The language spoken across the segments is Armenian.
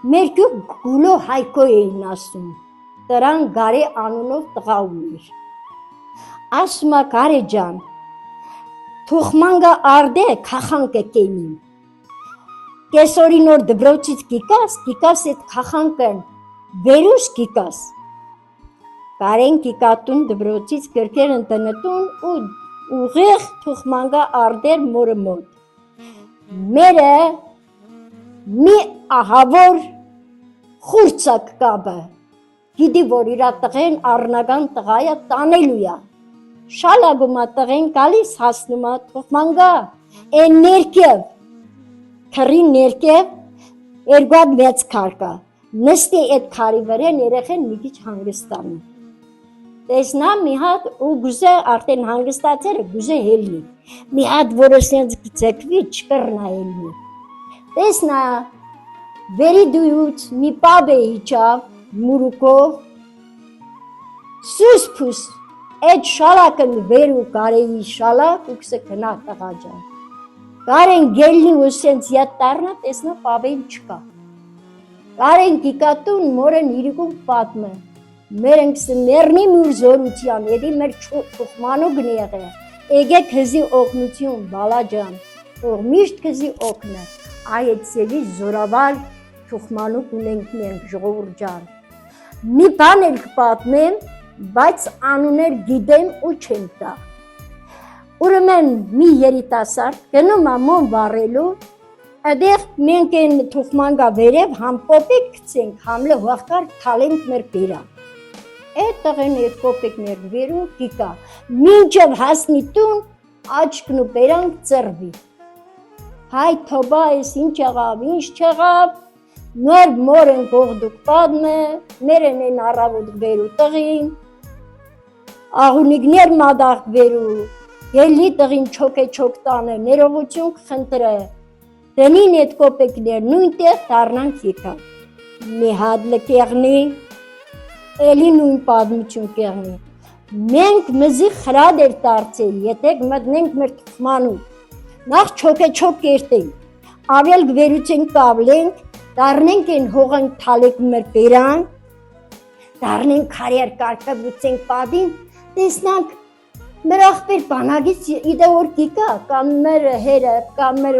Մերկու գուլո Հայկո էին ասում, դրան Գարե անունով տղա ուներ։ Ասում է Գարե ջան, թուխմանգա արդե քախանքը կենին։ Կեսորին օր դբրոցից գիկաս այդ քախանքն վերուս գիկաս։ Գարեն գիկատուն դբրոցից գրքեր ընտնտուն ու ուղիղ թուխմանգա արդեր մորը մոտ։ Մերը մի ահավոր խուրցակ կաբը, գիտի որ իրա տղեն առնական տղայա տանելույա, շալագումա տղեն գալիս հասնումա թուխմանգա, են ներքև, քրի ներքև, երկուատ մեծ քարկա, նստի այդ քարի վրեն երեխեն մի քիչ հանգստանում։ Տեսնա մի հատ ու գուզե արդեն հանգստացերը գուզե հելնի, մի հատ որը սենց ձգվի չկրնա հելնի։ Տեսնա վերի դույուց մի պաբ է իջավ մուրուկով, սուս պուս այդ շալակն վերու Գարեի շալակ ու կսը կնա տղաջան։ Գարեն գելնի ու սենց յատ տարնա տեսնա պաբեն չկա։ Գարեն գիկատուն մորեն իրիկում պատմը, մերենք սը մերնի մուր զորության, եդի մեր թուխմանու գնեղ է, էգեք հզի օգնություն, բալաջան, ող միշտ կզի օգնը, այդ սևի զորավար թուխմանու կունենք մենք ժողովուրդ ջան։ Մի բան էլ կպատմեմ, բայց անուներ գիտեմ ու չեմ տա։ Ուրեմն մի երիտասարդ գնում ամոն վառելու, այդեղ մենք են թուխմանգա վերև համ կոպեկ գցենք, համլը հողկար թալենք մեր բերան։ Այդ տղեն այդ կոպեկներ վերու գիկա, մինչև հասնի տուն, աչկն ու բերանք ծրվի։ Հայ թոբա ես ինչ եղավ, ինչ չեղավ, մեր մոր են գողդուկ պատմը, մեր են առավոտ վերու տղին, աղունիգներ մադաղ վերու, ելի տղին չոք տանը, ներողություն կխնդրը, դնին այդ կոպեկներ նույնտեղ դառնանք եկան։ Մի հատ լկեղնի, էլի նույն պատմություն կեղնի։ Մենք մզի խրադ էր դարձել, եթե մտնենք մեր թուխմանու, նախ չոք կերտենք, ավել գվերուցենք կավլենք, դառնենք են հողանք թալեք մեր բերան, դառնենք քարեր կարկավուցենք պատին, տեսնանք մեր աղբեր բանագից իդե որ գիկա, կամ մեր հերը, կամ մեր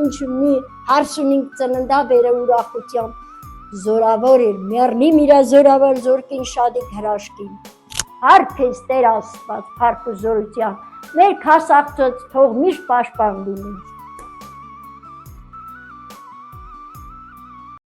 ինչ մի հարսունինք ծննդա բերը ուրախությամբ, զորավոր էր, մերնի միրա զորավոր զորքին շադիկ հրաշքին, հարկ ես տեր ասված, հարկ ու զորության, մեր քասաղծոց թող միշտ պաշպան լինի։